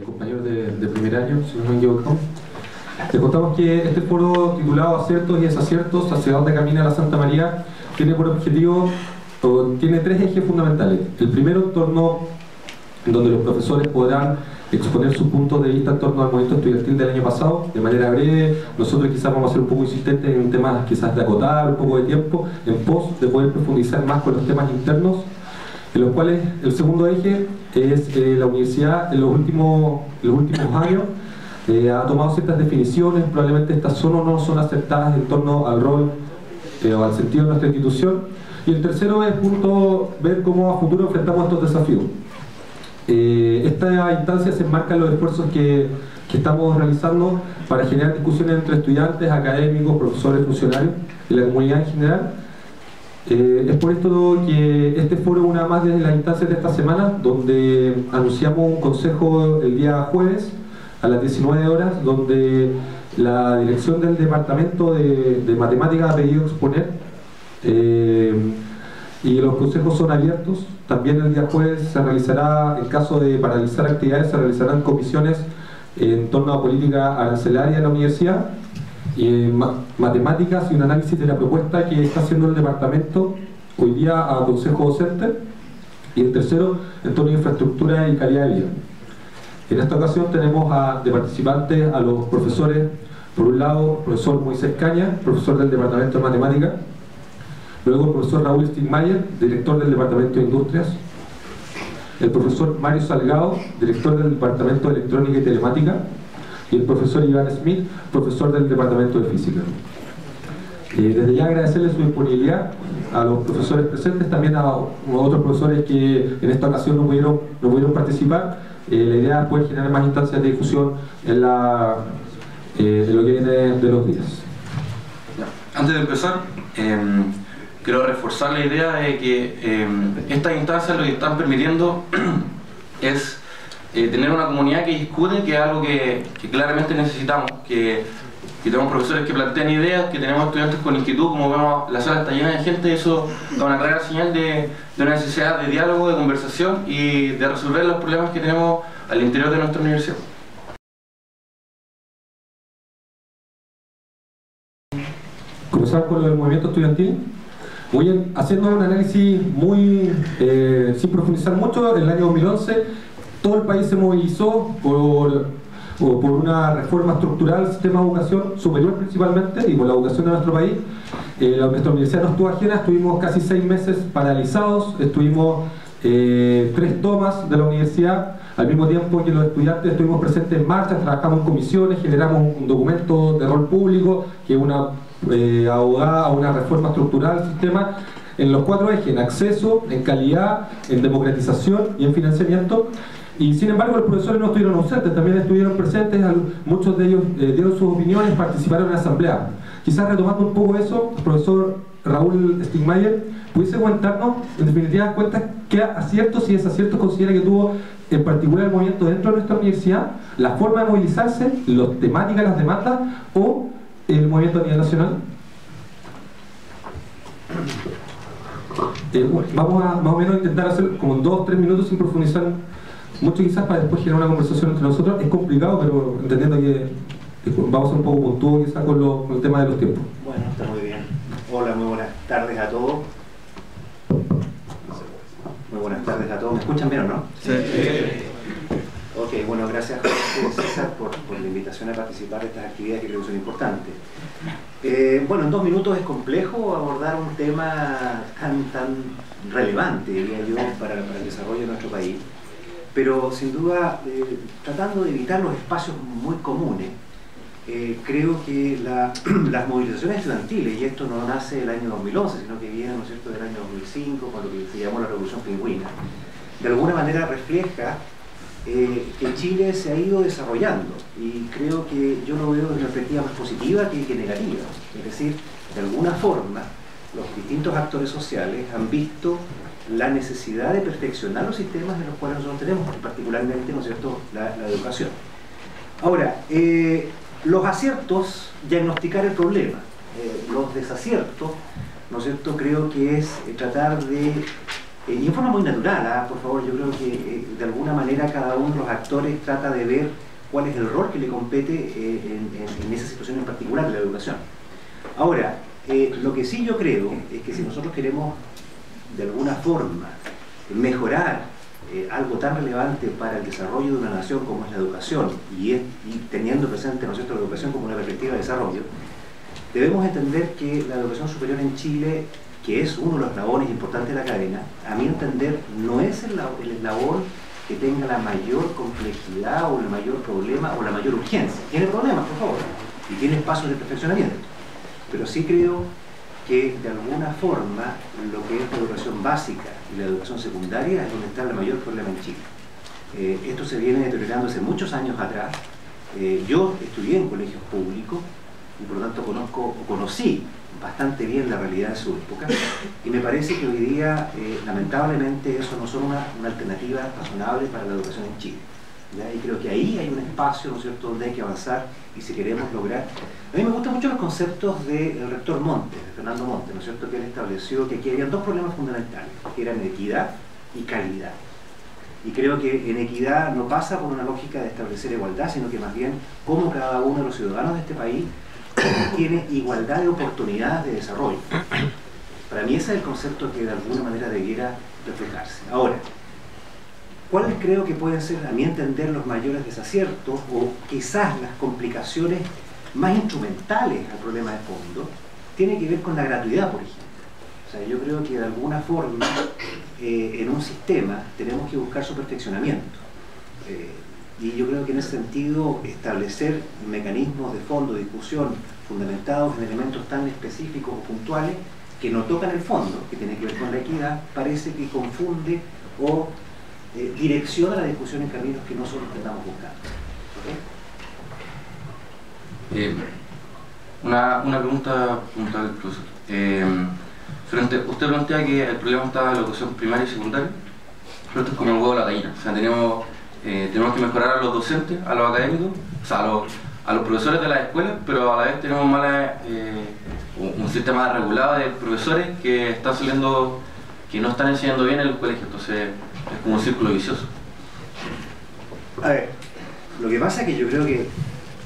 Compañeros de primer año, si no me equivoco. Les contamos que este foro titulado Aciertos y Desaciertos, hacia dónde camina la Santa María, tiene por objetivo, tiene tres ejes fundamentales. El primero, en torno donde los profesores podrán exponer sus puntos de vista en torno al movimiento estudiantil del año pasado, de manera breve. Nosotros quizás vamos a ser un poco insistentes en un tema quizás de acotar un poco de tiempo, en pos de poder profundizar más con los temas internos, en los cuales el segundo eje es la universidad en los últimos años ha tomado ciertas definiciones, probablemente estas son o no son aceptadas en torno al rol o al sentido de nuestra institución. Y el tercero es ver cómo a futuro enfrentamos estos desafíos. Esta instancia se enmarca en los esfuerzos que estamos realizando para generar discusiones entre estudiantes, académicos, profesores, funcionarios y la comunidad en general. Es por esto que este foro es una más de las instancias de esta semana, donde anunciamos un consejo el día jueves a las 19 horas, donde la dirección del departamento de matemáticas ha pedido exponer, y los consejos son abiertos. También el día jueves se realizará, en caso de paralizar actividades, se realizarán comisiones en torno a política arancelaria de la universidad, y matemáticas y un análisis de la propuesta que está haciendo el departamento hoy día a consejo docente, y el tercero en torno a infraestructura y calidad de vida. En esta ocasión tenemos de participantes a los profesores, por un lado, el profesor Moisés Caña, profesor del departamento de matemáticas, luego el profesor Raúl Stigmayer, director del departamento de industrias, el profesor Mario Salgado, director del departamento de electrónica y telemática, y el profesor Iván Smith, profesor del departamento de física. Desde ya agradecerles su disponibilidad a los profesores presentes, también a otros profesores que en esta ocasión no pudieron participar. La idea es poder generar más instancias de difusión en lo que viene de los días. Antes de empezar, quiero reforzar la idea de que estas instancias lo que están permitiendo es tener una comunidad que discute, que es algo que claramente necesitamos, que tenemos profesores que plantean ideas, que tenemos estudiantes con inquietud. Como vemos, la sala está llena de gente, eso da una clara señal de una necesidad de diálogo, de conversación y de resolver los problemas que tenemos al interior de nuestra universidad. Comenzamos con el movimiento estudiantil. Muy bien, haciendo un análisis sin profundizar mucho. En el año 2011 todo el país se movilizó por una reforma estructural del sistema de educación superior principalmente, y por la educación de nuestro país. Nuestra universidad no estuvo ajena, estuvimos casi 6 meses paralizados, estuvimos 3 tomas de la universidad, al mismo tiempo que los estudiantes estuvimos presentes en marchas, trabajamos en comisiones, generamos un documento de rol público, que es una abogada a una reforma estructural del sistema, en los 4 ejes: en acceso, en calidad, en democratización y en financiamiento. Y sin embargo los profesores no estuvieron ausentes, también estuvieron presentes, muchos de ellos dieron sus opiniones, participaron en la asamblea. Quizás retomando un poco eso, el profesor Raúl Stigmayer pudiese comentarnos, en definitiva, qué aciertos y desaciertos considera que tuvo en particular el movimiento dentro de nuestra universidad, la forma de movilizarse, las temáticas, las demandas o el movimiento a nivel nacional. Vamos a más o menos intentar hacer como 2 o 3 minutos sin profundizar mucho, quizás para después generar una conversación entre nosotros. Es complicado, pero entendiendo que vamos a ser un poco puntuosos quizás con el tema de los tiempos. Bueno, está muy bien. Hola, muy buenas tardes a todos. Muy buenas tardes a todos. ¿Me escuchan bien o no? Sí. Ok, bueno, gracias Jorge, César, por la invitación a participar de estas actividades que creo que son importantes. Bueno, en 2 minutos es complejo abordar un tema tan relevante, diría yo, para el desarrollo de nuestro país. Pero sin duda, tratando de evitar los espacios muy comunes, creo que las movilizaciones estudiantiles, y esto no nace del año 2011, sino que viene, ¿no es cierto?, del año 2005, con lo que se llamó la Revolución Pingüina, de alguna manera refleja que Chile se ha ido desarrollando, y creo que yo lo veo de una perspectiva más positiva que negativa. Es decir, de alguna forma, los distintos actores sociales han visto la necesidad de perfeccionar los sistemas en los cuales nosotros tenemos, particularmente, ¿no es cierto?, la educación. Ahora, los aciertos, diagnosticar el problema. Los desaciertos, ¿no es cierto?, creo que es tratar de y en forma muy natural, por favor, yo creo que de alguna manera cada uno de los actores trata de ver cuál es el rol que le compete en esa situación en particular de la educación. Ahora, lo que sí yo creo es que si nosotros queremos de alguna forma mejorar algo tan relevante para el desarrollo de una nación como es la educación, y teniendo presente, ¿no es cierto?, la educación como una perspectiva de desarrollo, debemos entender que la educación superior en Chile, que es uno de los eslabones importantes de la cadena, a mi entender no es el eslabón que tenga la mayor complejidad o el mayor problema o la mayor urgencia. Tiene problemas, por favor, y tiene espacios de perfeccionamiento, pero sí creo que de alguna forma lo que es la educación básica y la educación secundaria es donde está el mayor problema en Chile. Esto se viene deteriorando hace muchos años atrás. Yo estudié en colegios públicos y por lo tanto conocí bastante bien la realidad de su época, y me parece que hoy día lamentablemente eso no son una alternativa razonable para la educación en Chile, ¿ya? Y creo que ahí hay un espacio, ¿no es cierto?, donde hay que avanzar, y si queremos lograr... A mí me gustan mucho los conceptos del rector Montes, de Fernando Montes, ¿no es cierto?, que él estableció que aquí había dos problemas fundamentales, que eran equidad y calidad. Y creo que en equidad no pasa por una lógica de establecer igualdad, sino que más bien cómo cada uno de los ciudadanos de este país tiene igualdad de oportunidades de desarrollo. Para mí ese es el concepto que de alguna manera debiera reflejarse. Ahora, ¿cuáles creo que pueden ser, a mi entender, los mayores desaciertos o quizás las complicaciones más instrumentales al problema de fondo? Tiene que ver con la gratuidad, por ejemplo. O sea, yo creo que de alguna forma en un sistema tenemos que buscar su perfeccionamiento. Y yo creo que en ese sentido establecer mecanismos de fondo, de discusión, fundamentados en elementos tan específicos o puntuales que no tocan el fondo, que tiene que ver con la equidad, parece que confunde o direcciona la discusión en caminos que no son los que estamos buscando. ¿Okay? Una pregunta puntual, profesor. Usted plantea que el problema está en la educación primaria y secundaria, pero esto es como el huevo de la gallina. O sea, tenemos que mejorar a los docentes, a los académicos, o sea, a los profesores de las escuelas, pero a la vez tenemos un sistema regulado de profesores que no están enseñando bien en los colegios. Entonces es como un círculo vicioso. A ver, lo que pasa es que yo creo que,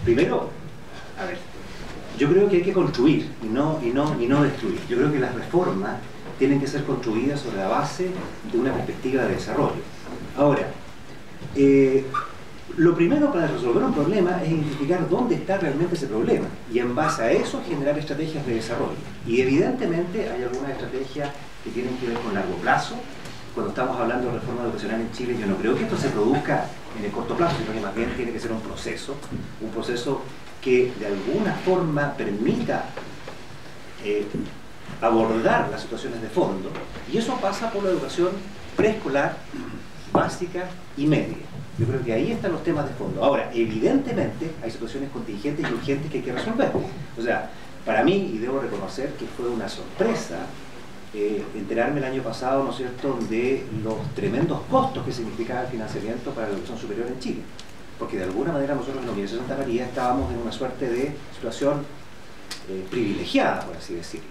primero, yo creo que hay que construir y no destruir. Yo creo que las reformas tienen que ser construidas sobre la base de una perspectiva de desarrollo. Ahora, lo primero para resolver un problema es identificar dónde está realmente ese problema y en base a eso generar estrategias de desarrollo. Y evidentemente hay algunas estrategias que tienen que ver con largo plazo. Cuando estamos hablando de reforma educacional en Chile, yo no creo que esto se produzca en el corto plazo, sino que más bien tiene que ser un proceso que de alguna forma permita abordar las situaciones de fondo, y eso pasa por la educación preescolar, básica y media. Yo creo que ahí están los temas de fondo. Ahora, evidentemente hay situaciones contingentes y urgentes que hay que resolver. O sea, para mí, y debo reconocer que fue una sorpresa enterarme el año pasado, ¿no es cierto?, de los tremendos costos que significaba el financiamiento para la educación superior en Chile. Porque de alguna manera nosotros en la Universidad de Santa María estábamos en una suerte de situación privilegiada, por así decirlo,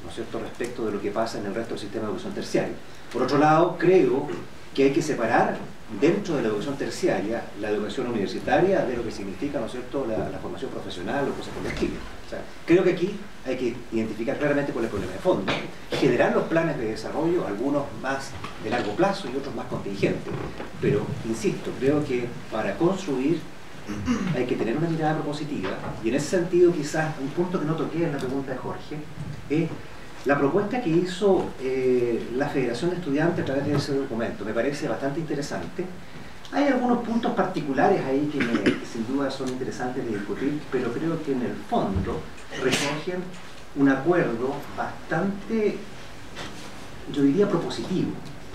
¿no es cierto?, respecto de lo que pasa en el resto del sistema de educación terciaria. Por otro lado, creo que hay que separar dentro de la educación terciaria la educación universitaria de lo que significa, ¿no es cierto?, la formación profesional o cosas por el estilo. O sea, creo que aquí hay que identificar claramente cuál es el problema de fondo, generar los planes de desarrollo, algunos más de largo plazo y otros más contingentes. Pero, insisto, creo que para construir hay que tener una mirada propositiva, y en ese sentido quizás un punto que no toqué en la pregunta de Jorge es la propuesta que hizo la Federación de Estudiantes a través de ese documento. Me parece bastante interesante. Hay algunos puntos particulares ahí que sin duda son interesantes de discutir, pero creo que en el fondo recogen un acuerdo bastante, yo diría, propositivo,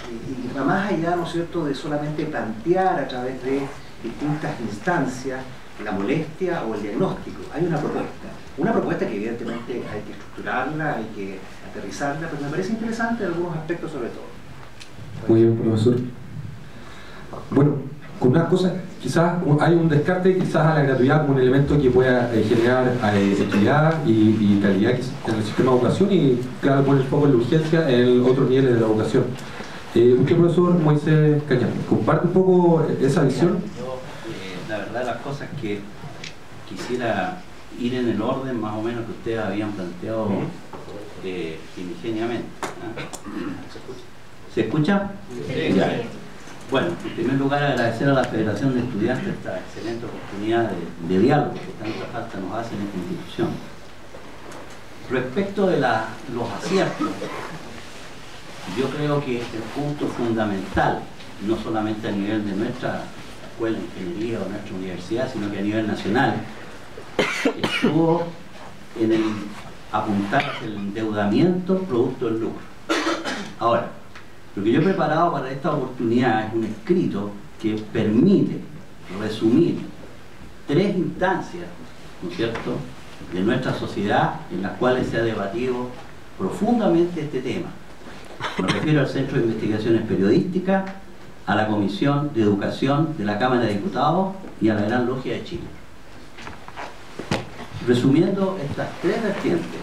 y va más allá, ¿no es cierto?, de solamente plantear a través de distintas instancias la molestia o el diagnóstico. Hay una propuesta que evidentemente hay que estructurarla, hay que aterrizarla, pero me parece interesante en algunos aspectos sobre todo. Muy bien, profesor. Bueno, con una cosa, quizás hay un descarte quizás a la gratuidad como un elemento que pueda generar equidad y calidad en el sistema de educación, y claro, poner el foco en la urgencia en otros niveles de la educación. Usted, profesor Moisés Cañán, ¿comparte un poco esa visión? Yo, la verdad, las cosas que quisiera ir en el orden más o menos que ustedes habían planteado ingeniamente. ¿Se escucha? Sí. Ya. Bueno, en primer lugar agradecer a la Federación de Estudiantes esta excelente oportunidad de diálogo que tanta falta nos hace en esta institución. Respecto de los aciertos, yo creo que el punto fundamental, no solamente a nivel de nuestra escuela de ingeniería o nuestra universidad, sino que a nivel nacional, estuvo en el apuntar hacia el endeudamiento producto del lucro. Ahora, lo que yo he preparado para esta oportunidad es un escrito que permite resumir 3 instancias, ¿no es cierto?, de nuestra sociedad en las cuales se ha debatido profundamente este tema. Me refiero al Centro de Investigaciones Periodísticas, a la Comisión de Educación de la Cámara de Diputados y a la Gran Logia de Chile. Resumiendo estas 3 vertientes,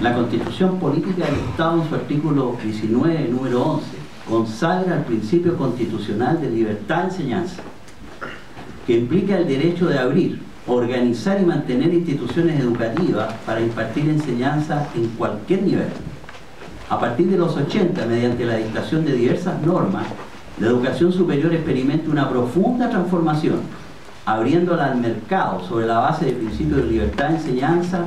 la Constitución Política del Estado en su artículo 19, número 11, consagra el principio constitucional de libertad de enseñanza, que implica el derecho de abrir, organizar y mantener instituciones educativas para impartir enseñanza en cualquier nivel. A partir de los 80, mediante la dictación de diversas normas, la educación superior experimenta una profunda transformación, abriéndola al mercado sobre la base del principio de libertad de enseñanza,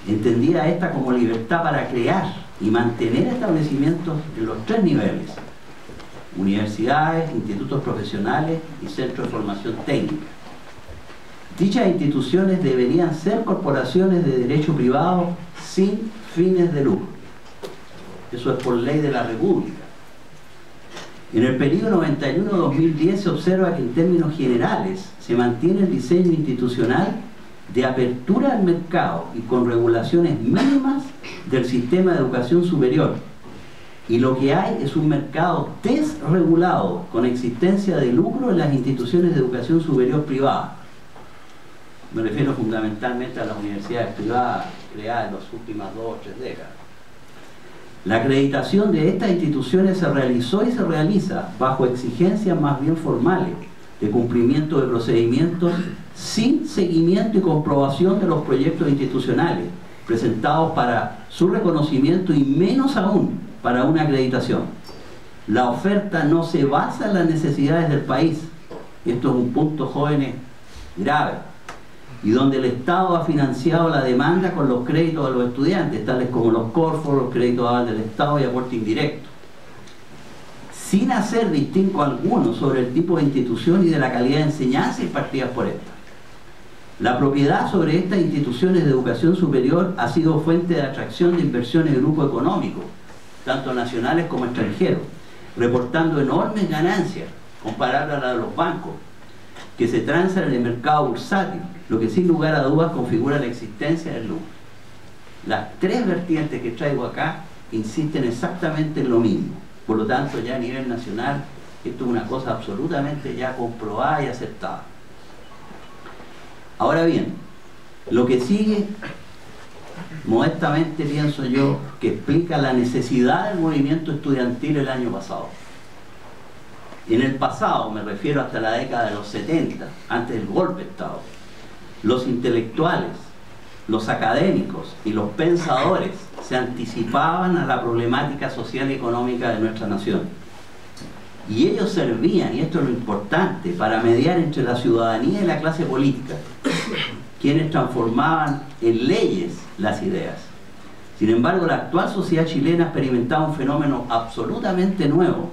entendida esta como libertad para crear y mantener establecimientos en los 3 niveles: universidades, institutos profesionales y centros de formación técnica. Dichas instituciones deberían ser corporaciones de derecho privado sin fines de lucro. Eso es por ley de la República. En el periodo 91-2010 se observa que en términos generales se mantiene el diseño institucional de apertura al mercado y con regulaciones mínimas del sistema de educación superior. Y lo que hay es un mercado desregulado con existencia de lucro en las instituciones de educación superior privadas. Me refiero fundamentalmente a las universidades privadas creadas en las últimas 2 o 3 décadas. La acreditación de estas instituciones se realizó y se realiza bajo exigencias más bien formales de cumplimiento de procedimientos sin seguimiento y comprobación de los proyectos institucionales presentados para su reconocimiento y menos aún para una acreditación. La oferta no se basa en las necesidades del país. Esto es un punto, jóvenes, grave, y donde el Estado ha financiado la demanda con los créditos a los estudiantes, tales como los Corfo, los créditos aval del Estado y aporte indirecto, sin hacer distinto alguno sobre el tipo de institución y de la calidad de enseñanza impartidas por esta. La propiedad sobre estas instituciones de educación superior ha sido fuente de atracción de inversiones de grupos económicos, tanto nacionales como extranjeros, reportando enormes ganancias comparables a las de los bancos, que se transan en el mercado bursátil, lo que sin lugar a dudas configura la existencia del lucro. Las 3 vertientes que traigo acá insisten exactamente en lo mismo. Por lo tanto, ya a nivel nacional, esto es una cosa absolutamente ya comprobada y aceptada. Ahora bien, lo que sigue, modestamente pienso yo, que explica la necesidad del movimiento estudiantil el año pasado. En el pasado, me refiero hasta la década de los 70, antes del golpe de Estado, los intelectuales, los académicos y los pensadores se anticipaban a la problemática social y económica de nuestra nación. Y ellos servían, y esto es lo importante, para mediar entre la ciudadanía y la clase política, quienes transformaban en leyes las ideas. Sin embargo, la actual sociedad chilena experimentaba un fenómeno absolutamente nuevo,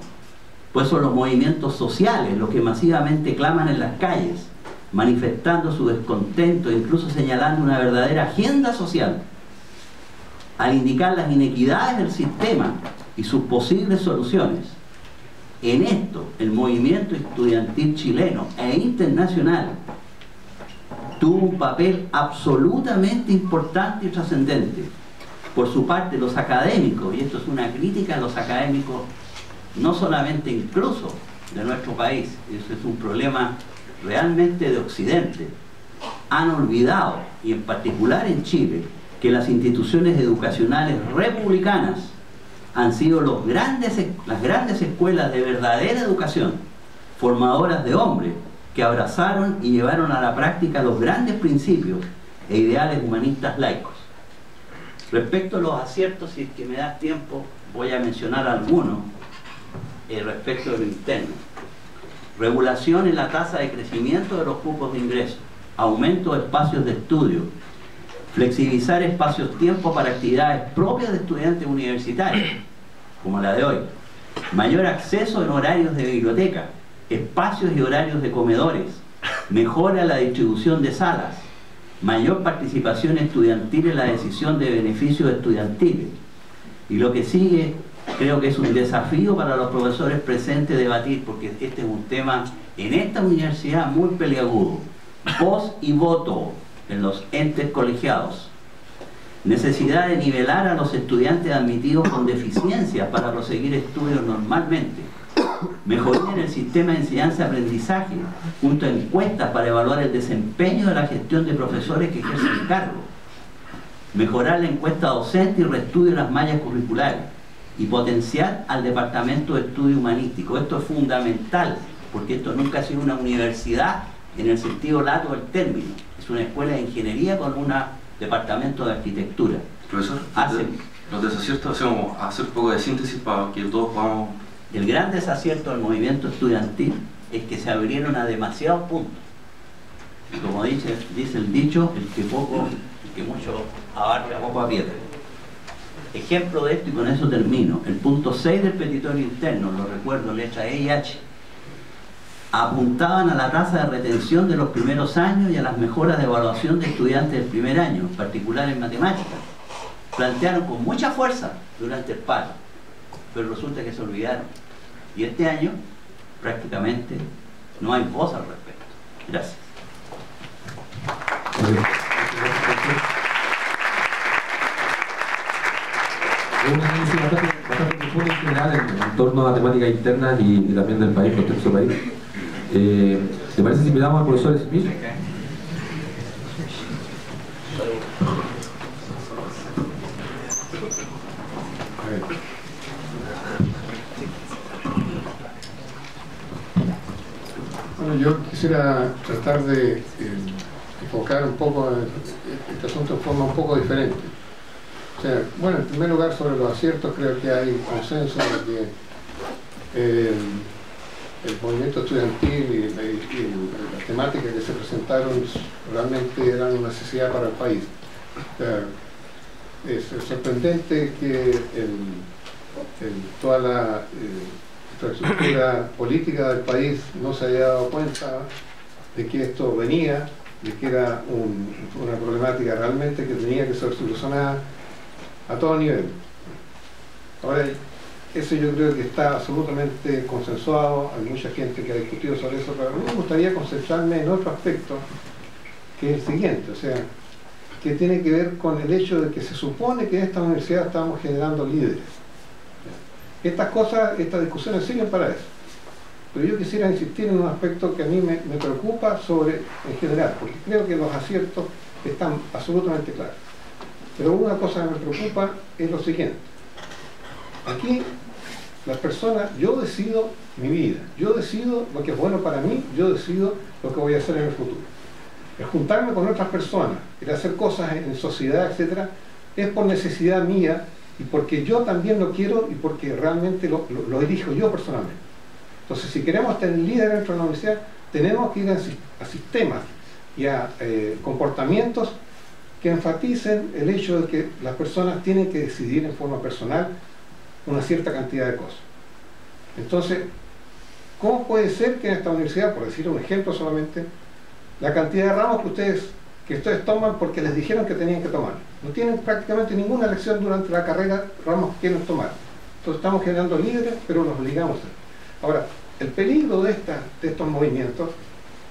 pues son los movimientos sociales los que masivamente claman en las calles, manifestando su descontento e incluso señalando una verdadera agenda social, al indicar las inequidades del sistema y sus posibles soluciones. En esto, el movimiento estudiantil chileno e internacional tuvo un papel absolutamente importante y trascendente. Por su parte, los académicos, y esto es una crítica a los académicos, no solamente incluso de nuestro país, eso es un problema realmente de Occidente, han olvidado, y en particular en Chile, que las instituciones educacionales republicanas han sido las grandes escuelas de verdadera educación, formadoras de hombres que abrazaron y llevaron a la práctica los grandes principios e ideales humanistas laicos. Respecto a los aciertos, si es que me da tiempo, voy a mencionar algunos respecto de lo interno. Regulación en la tasa de crecimiento de los cupos de ingreso, aumento de espacios de estudio, flexibilizar espacios-tiempo para actividades propias de estudiantes universitarios, como la de hoy, mayor acceso en horarios de biblioteca, espacios y horarios de comedores, mejora la distribución de salas, mayor participación estudiantil en la decisión de beneficios estudiantiles. Y lo que sigue, creo que es un desafío para los profesores presentes debatir, porque este es un tema en esta universidad muy peliagudo: voz y voto en los entes colegiados, necesidad de nivelar a los estudiantes admitidos con deficiencias para proseguir estudios normalmente, mejoría en el sistema de enseñanza-aprendizaje junto a encuestas para evaluar el desempeño de la gestión de profesores que ejercen cargo, mejorar la encuesta docente y reestudio de las mallas curriculares, y potenciar al Departamento de Estudio Humanístico. Esto es fundamental, porque esto nunca ha sido una universidad en el sentido lato del término, es una escuela de ingeniería con un departamento de arquitectura. Profesor, los desaciertos, hacemos hacer un poco de síntesis para que todos podamos... El gran desacierto del movimiento estudiantil es que se abrieron a demasiados puntos. Y como dice el dicho, el que mucho abarca, poco aprieta. Ejemplo de esto, y con eso termino, el punto 6 del petitorio interno, lo recuerdo, letra E y H, apuntaban a la tasa de retención de los primeros años y a las mejoras de evaluación de estudiantes del primer año, en particular en matemáticas. Plantearon con mucha fuerza durante el paro, pero resulta que se olvidaron. Y este año, prácticamente, no hay voz al respecto. Gracias. Es un análisis bastante profundo en general en torno a temáticas internas y también del país, contexto del país. ¿Te parece si invitamos al profesor Smith? Bueno, yo quisiera tratar de enfocar un poco este asunto de forma un poco diferente. O sea, bueno, en primer lugar, sobre los aciertos, creo que hay consenso de que el movimiento estudiantil y las temáticas que se presentaron realmente eran una necesidad para el país. O sea, es sorprendente que toda la infraestructura política del país no se haya dado cuenta de que esto venía, de que era una problemática realmente que tenía que ser solucionada a todo nivel. Ahora, eso yo creo que está absolutamente consensuado, hay mucha gente que ha discutido sobre eso, pero a mí me gustaría concentrarme en otro aspecto, que es el siguiente, o sea, que tiene que ver con el hecho de que se supone que en esta universidad estamos generando líderes. Estas cosas, estas discusiones sirven para eso, pero yo quisiera insistir en un aspecto que a mí me preocupa en general, porque creo que los aciertos están absolutamente claros. Pero una cosa que me preocupa es lo siguiente. Aquí, las personas, yo decido mi vida, yo decido lo que es bueno para mí, yo decido lo que voy a hacer en el futuro. El juntarme con otras personas, el hacer cosas en sociedad, etc., es por necesidad mía y porque yo también lo quiero y porque realmente lo elijo yo personalmente. Entonces, si queremos tener líderes dentro de la universidad, tenemos que ir a sistemas y a comportamientos que enfaticen el hecho de que las personas tienen que decidir en forma personal una cierta cantidad de cosas. Entonces, ¿cómo puede ser que en esta universidad, por decir un ejemplo solamente, la cantidad de ramos que ustedes toman porque les dijeron que tenían que tomar? No tienen prácticamente ninguna elección durante la carrera, ramos que quieren tomar. Entonces estamos generando líderes, pero los obligamos a hacer. Ahora, el peligro de estos movimientos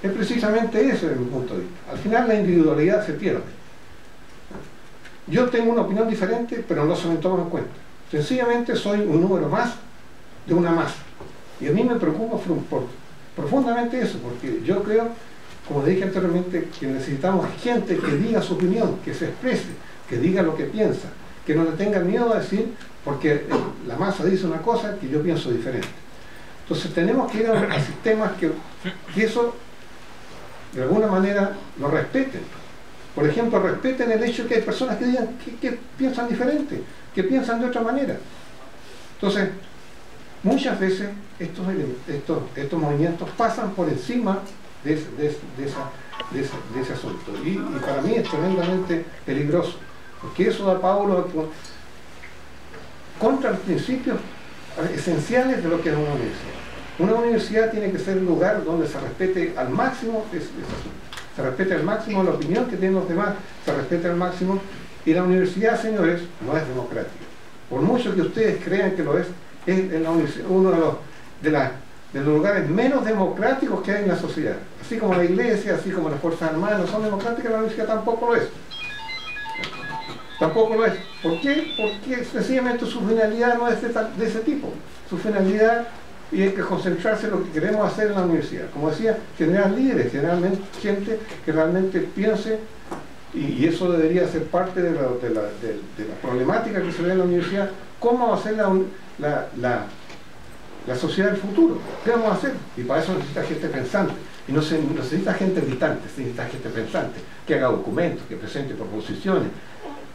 es precisamente ese desde mi punto de vista. Al final la individualidad se pierde. Yo tengo una opinión diferente, pero no se me toma en cuenta. Sencillamente soy un número más de una masa. Y a mí me preocupa profundamente eso, porque yo creo, como dije anteriormente, que necesitamos gente que diga su opinión, que se exprese, que diga lo que piensa, que no le tenga miedo a decir porque la masa dice una cosa que yo pienso diferente. Entonces tenemos que ir a sistemas que eso de alguna manera lo respeten. Por ejemplo, respeten el hecho de que hay personas que digan que piensan diferente, que piensan de otra manera. Entonces, muchas veces estos movimientos pasan por encima de ese asunto. Y para mí es tremendamente peligroso, porque eso da paulo contra los principios esenciales de lo que es una universidad. Una universidad tiene que ser un lugar donde se respete al máximo se respete al máximo la opinión que tienen los demás, se respete al máximo, y la universidad, señores, no es democrática. Por mucho que ustedes crean que lo es en la universidad, uno de los lugares menos democráticos que hay en la sociedad. Así como la iglesia, así como las Fuerzas Armadas no son democráticas, la universidad tampoco lo es. Tampoco lo es. ¿Por qué? Porque sencillamente su finalidad no es de ese tipo. Su finalidad, y hay que concentrarse en lo que queremos hacer en la universidad. Como decía, generar líderes, generalmente gente que realmente piense, y eso debería ser parte de la problemática que se ve en la universidad, cómo hacer la sociedad del futuro. ¿Qué vamos a hacer? Y para eso necesita gente pensante. Y no se necesita gente gritante, se necesita gente pensante, que haga documentos, que presente proposiciones,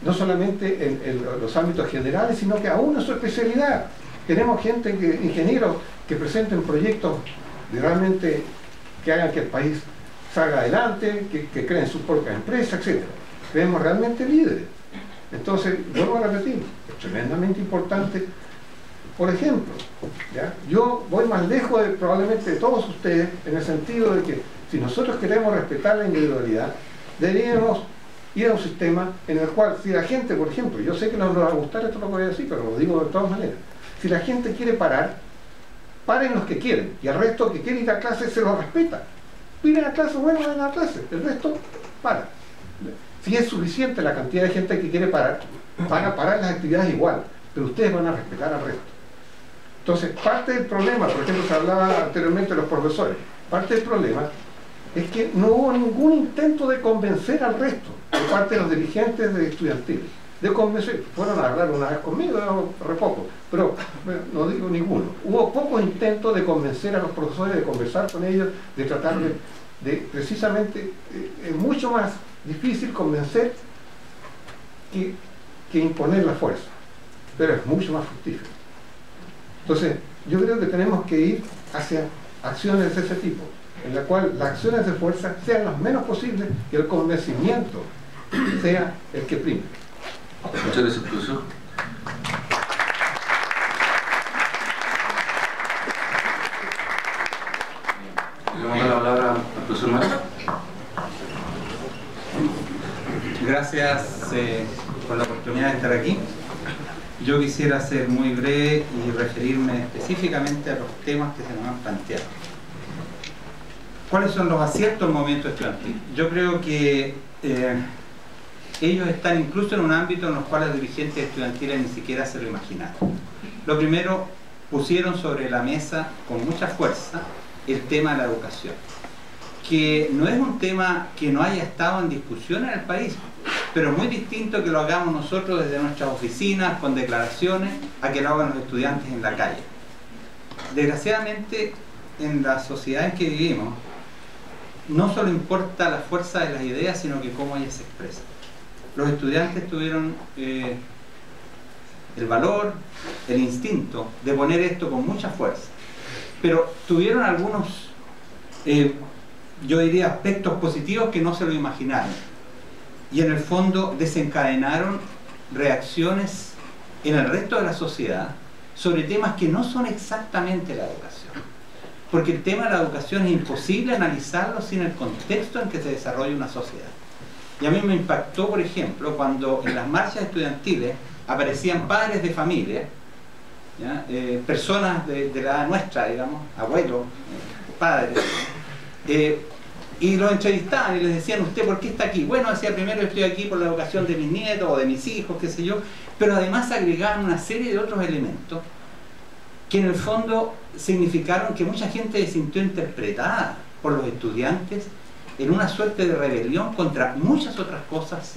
no solamente en los ámbitos generales, sino que aún en su especialidad. Tenemos ingenieros que presenten proyectos realmente que hagan que el país salga adelante, que creen sus propias empresas, etc. Tenemos realmente líderes. Entonces, vuelvo a repetir, es tremendamente importante. Por ejemplo, ¿ya? Yo voy más lejos probablemente de todos ustedes, en el sentido de que si nosotros queremos respetar la individualidad, deberíamos ir a un sistema en el cual, si la gente, por ejemplo, yo sé que no nos va a gustar esto lo que voy a decir, pero lo digo de todas maneras, si la gente quiere parar, paren los que quieren, y al resto que quiere ir a clase se lo respeta. Piden a clase, bueno, vayan a clase, el resto para. Si es suficiente la cantidad de gente que quiere parar, van a parar las actividades igual, pero ustedes van a respetar al resto. Entonces, parte del problema, por ejemplo, se hablaba anteriormente de los profesores, parte del problema es que no hubo ningún intento de convencer al resto, de parte de los dirigentes de estudiantiles, de convencer. Fueron a hablar una vez conmigo, re poco, pero no digo ninguno. Hubo pocos intentos de convencer a los profesores, de conversar con ellos, de tratar de precisamente, es mucho más difícil convencer que imponer la fuerza, pero es mucho más fructífero. Entonces, yo creo que tenemos que ir hacia acciones de ese tipo, en la cual las acciones de fuerza sean las menos posibles y el convencimiento sea el que prime. Muchas gracias, profesor. Le vamos a dar la palabra al profesor Mario. Gracias por la oportunidad de estar aquí. Yo quisiera ser muy breve y referirme específicamente a los temas que se nos han planteado. ¿Cuáles son los aciertos del movimiento estudiantil? Yo creo que ellos están incluso en un ámbito en los cuales los dirigentes estudiantiles ni siquiera se lo imaginaron. Lo primero, pusieron sobre la mesa con mucha fuerza el tema de la educación, que no es un tema que no haya estado en discusión en el país, pero es muy distinto que lo hagamos nosotros desde nuestras oficinas, con declaraciones, a que lo hagan los estudiantes en la calle. Desgraciadamente, en la sociedad en que vivimos, no solo importa la fuerza de las ideas, sino que cómo ellas se expresan. Los estudiantes tuvieron el valor, el instinto de poner esto con mucha fuerza, pero tuvieron algunos, yo diría, aspectos positivos que no se lo imaginaron, y en el fondo desencadenaron reacciones en el resto de la sociedad sobre temas que no son exactamente la educación, porque el tema de la educación es imposible analizarlo sin el contexto en que se desarrolla una sociedad. Y a mí me impactó, por ejemplo, cuando en las marchas estudiantiles aparecían padres de familia, ¿ya? Personas de la edad nuestra, digamos, abuelos, padres, y los entrevistaban y les decían: ¿usted por qué está aquí? Bueno, decía, primero estoy aquí por la educación de mis nietos o de mis hijos, qué sé yo, pero además agregaban una serie de otros elementos que en el fondo significaron que mucha gente se sintió interpretada por los estudiantes en una suerte de rebelión contra muchas otras cosas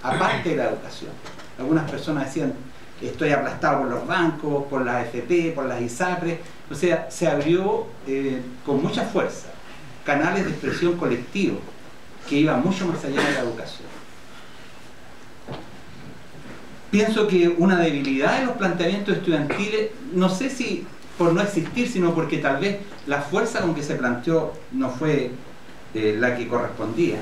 aparte de la educación. Algunas personas decían: estoy aplastado por los bancos, por las AFP, por las ISAPRES. O sea, se abrió con mucha fuerza canales de expresión colectivo que iban mucho más allá de la educación. Pienso que una debilidad de los planteamientos estudiantiles, no sé si por no existir, sino porque tal vez la fuerza con que se planteó no fue la que correspondía,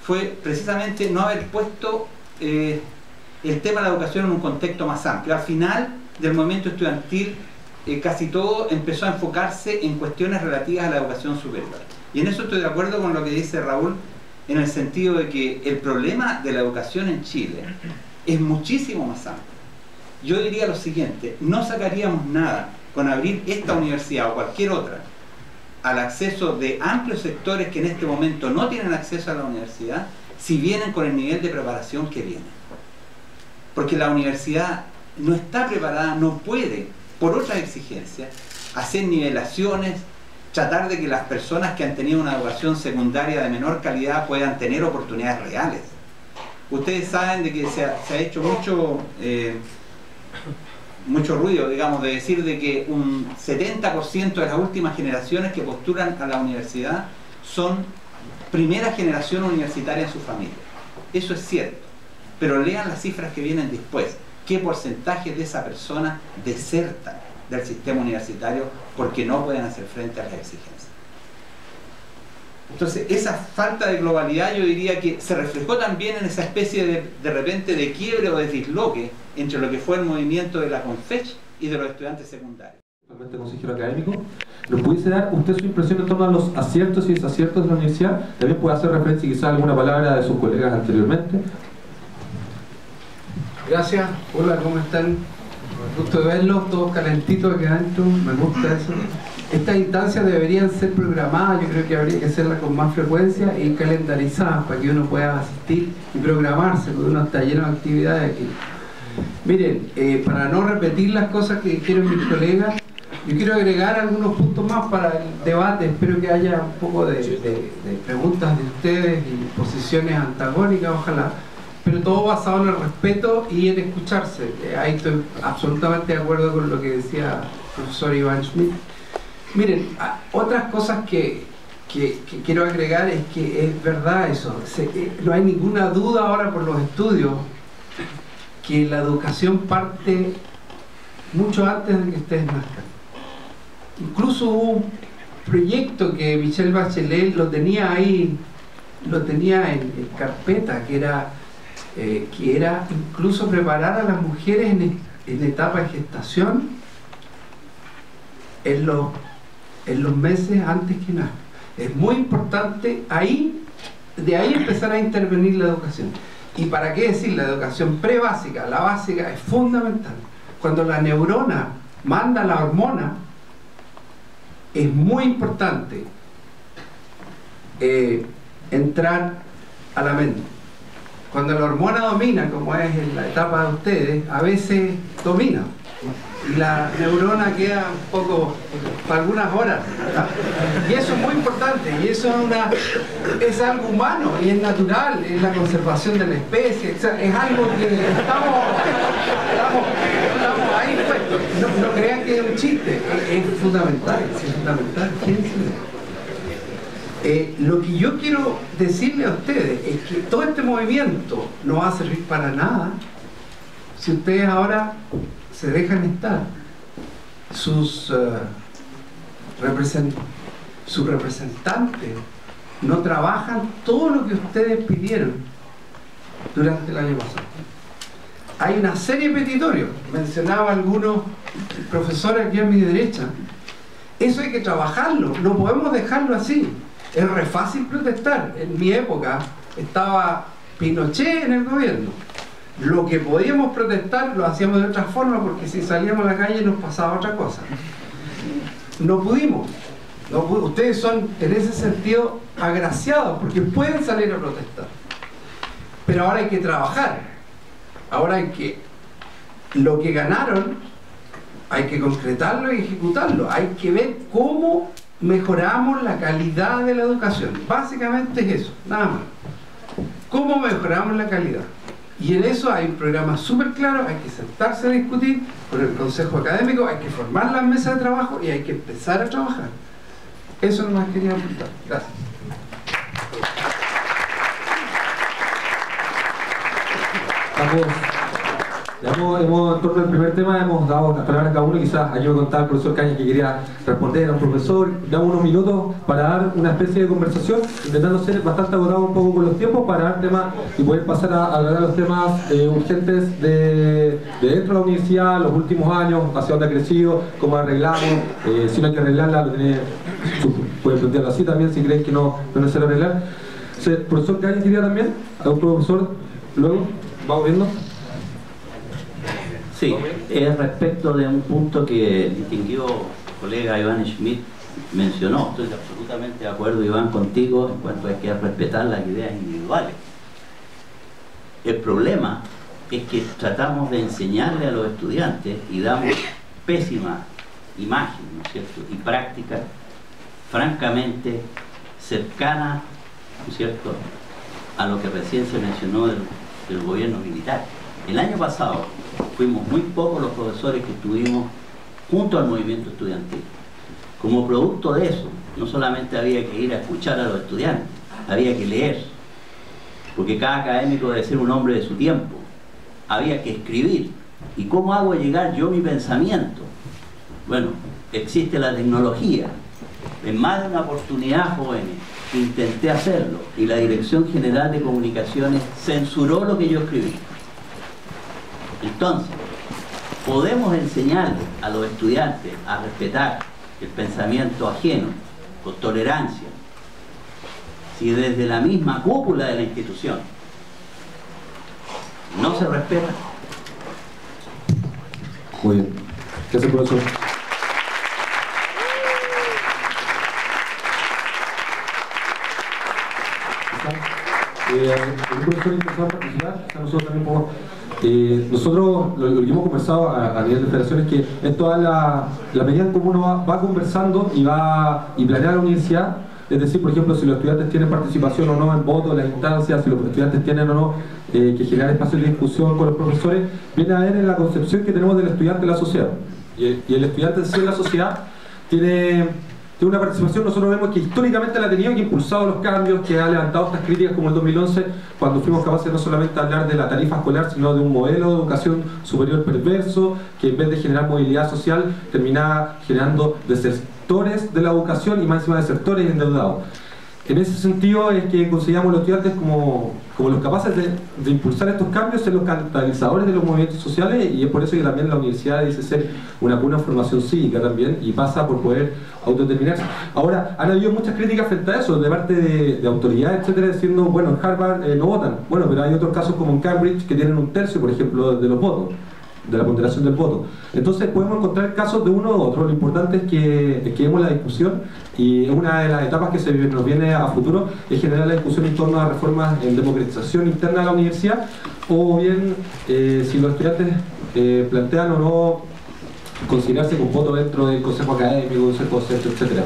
fue precisamente no haber puesto el tema de la educación en un contexto más amplio. Al final del movimiento estudiantil casi todo empezó a enfocarse en cuestiones relativas a la educación superior. Y en eso estoy de acuerdo con lo que dice Raúl, en el sentido de que el problema de la educación en Chile es muchísimo más amplio. Yo diría lo siguiente: no sacaríamos nada con abrir esta universidad o cualquier otra al acceso de amplios sectores que en este momento no tienen acceso a la universidad, si vienen con el nivel de preparación que vienen. Porque la universidad no está preparada, no puede, por otras exigencias, hacer nivelaciones, tratar de que las personas que han tenido una educación secundaria de menor calidad puedan tener oportunidades reales. Ustedes saben de que se ha hecho mucho ruido, digamos, de decir de que un 70% de las últimas generaciones que postulan a la universidad son primera generación universitaria en su familia. Eso es cierto, pero lean las cifras que vienen después. ¿Qué porcentaje de esa persona desertan del sistema universitario porque no pueden hacer frente a las exigencias? Entonces, esa falta de globalidad, yo diría que se reflejó también en esa especie de repente de quiebre o de disloque entre lo que fue el movimiento de la CONFECH y de los estudiantes secundarios. Consejero académico, ¿nos pudiese dar usted su impresión en torno a los aciertos y desaciertos de la universidad? También puede hacer referencia quizá a alguna palabra de sus colegas anteriormente. Gracias, hola, ¿cómo están? Gusto de verlos, todos calentitos aquí adentro, me gusta eso. Estas instancias deberían ser programadas, yo creo que habría que hacerlas con más frecuencia y calendarizadas para que uno pueda asistir y programarse, porque uno está lleno de actividades aquí. Miren, para no repetir las cosas que dijeron mis colegas, yo quiero agregar algunos puntos más para el debate. Espero que haya un poco de preguntas de ustedes y posiciones antagónicas, ojalá, pero todo basado en el respeto y en escucharse. Ahí estoy absolutamente de acuerdo con lo que decía el profesor Iván Schmidt. Miren, otras cosas que quiero agregar es que es verdad eso. No hay ninguna duda ahora por los estudios que la educación parte mucho antes de que ustedes nazcan. Incluso hubo un proyecto que Michelle Bachelet lo tenía ahí, lo tenía en carpeta, que era incluso preparar a las mujeres en etapa de gestación en los meses antes que nazcan. Es muy importante de ahí empezar a intervenir la educación. ¿Y para qué decir? La educación prebásica, la básica, es fundamental. Cuando la neurona manda la hormona, es muy importante entrar a la mente. Cuando la hormona domina, como es en la etapa de ustedes, a veces domina y la neurona queda un poco, para algunas horas, ¿verdad? Y eso es muy importante, y eso es algo humano y es natural, es la conservación de la especie, o sea, es algo que estamos ahí puestos. No crean que es un chiste, es fundamental, es fundamental. Lo que yo quiero decirle a ustedes es que todo este movimiento no va a servir para nada si ustedes ahora se dejan estar. Sus representantes no trabajan todo lo que ustedes pidieron durante el año pasado. Hay una serie de petitorios, mencionaba algunos profesores aquí a mi derecha. Eso hay que trabajarlo, no podemos dejarlo así. Es re fácil protestar. En mi época estaba Pinochet en el gobierno. Lo que podíamos protestar lo hacíamos de otra forma, porque si salíamos a la calle nos pasaba otra cosa. No pudimos. Ustedes son en ese sentido agraciados porque pueden salir a protestar. Pero ahora hay que trabajar. Ahora hay que... Lo que ganaron hay que concretarlo y ejecutarlo. Hay que ver cómo mejoramos la calidad de la educación. Básicamente es eso, nada más. ¿Cómo mejoramos la calidad? Y en eso hay un programa súper claro, hay que sentarse a discutir con el consejo académico, hay que formar las mesas de trabajo y hay que empezar a trabajar. Eso nomás quería apuntar. Gracias. En torno al primer tema hemos dado las palabras a cada uno. Quizás aquí me contaba el profesor Cañas que quería responder a un profesor. Damos unos minutos para dar una especie de conversación, intentando ser bastante agotado un poco con los tiempos para dar temas y poder pasar a hablar los temas urgentes de dentro de la universidad, los últimos años, hacia dónde ha crecido, cómo arreglamos, si no hay que arreglarla, pueden plantearlo así también si creen que no es necesario arreglar. El profesor Cañas quería también, algún profesor, luego vamos viendo. Sí, es respecto de un punto que el distinguido colega Iván Schmidt mencionó. Estoy absolutamente de acuerdo, Iván, contigo en cuanto a que hay que respetar las ideas individuales. El problema es que tratamos de enseñarle a los estudiantes y damos pésima imagen, ¿no es cierto?, y práctica francamente cercana, ¿no es cierto?, a lo que recién se mencionó del gobierno militar. El año pasado fuimos muy pocos los profesores que estuvimos junto al movimiento estudiantil. Como producto de eso, no solamente había que ir a escuchar a los estudiantes, había que leer, porque cada académico debe ser un hombre de su tiempo. Había que escribir. ¿Y cómo hago llegar yo mi pensamiento? Bueno, existe la tecnología. En más de una oportunidad, jóvenes, intenté hacerlo y la Dirección General de Comunicaciones censuró lo que yo escribí. Entonces, podemos enseñarles a los estudiantes a respetar el pensamiento ajeno con tolerancia si desde la misma cúpula de la institución no se respeta. Muy bien. Gracias, profesor. Un profesor interesado en participar, nosotros también podemos. Nosotros lo que hemos conversado a nivel de federación es que en toda la medida en cómo uno va conversando y planea la universidad, es decir, por ejemplo, si los estudiantes tienen participación o no en voto en las instancias, si los estudiantes tienen o no que generar espacios de discusión con los profesores, viene a ver en la concepción que tenemos del estudiante en la sociedad. Y el estudiante en sí en la sociedad tiene una participación, nosotros vemos que históricamente la ha tenido, que ha impulsado los cambios, que ha levantado estas críticas como el 2011, cuando fuimos capaces no solamente de hablar de la tarifa escolar, sino de un modelo de educación superior perverso, que en vez de generar movilidad social, terminaba generando desertores de la educación y más encima desertores endeudados. En ese sentido es que consideramos los estudiantes como los capaces de impulsar estos cambios, ser los catalizadores de los movimientos sociales, y es por eso que también la universidad dice ser una formación cívica también, y pasa por poder autodeterminarse. Ahora, han habido muchas críticas frente a eso, de parte de autoridades, etcétera, diciendo, bueno, en Harvard no votan. Bueno, pero hay otros casos como en Cambridge que tienen 1/3, por ejemplo, de los votos, de la ponderación del voto. Entonces podemos encontrar casos de uno u otro. Lo importante es que demos la discusión, y una de las etapas que nos viene a futuro es generar la discusión en torno a reformas en democratización interna de la universidad, o bien si los estudiantes plantean o no considerarse con voto dentro del consejo académico, consejo docente, etcétera.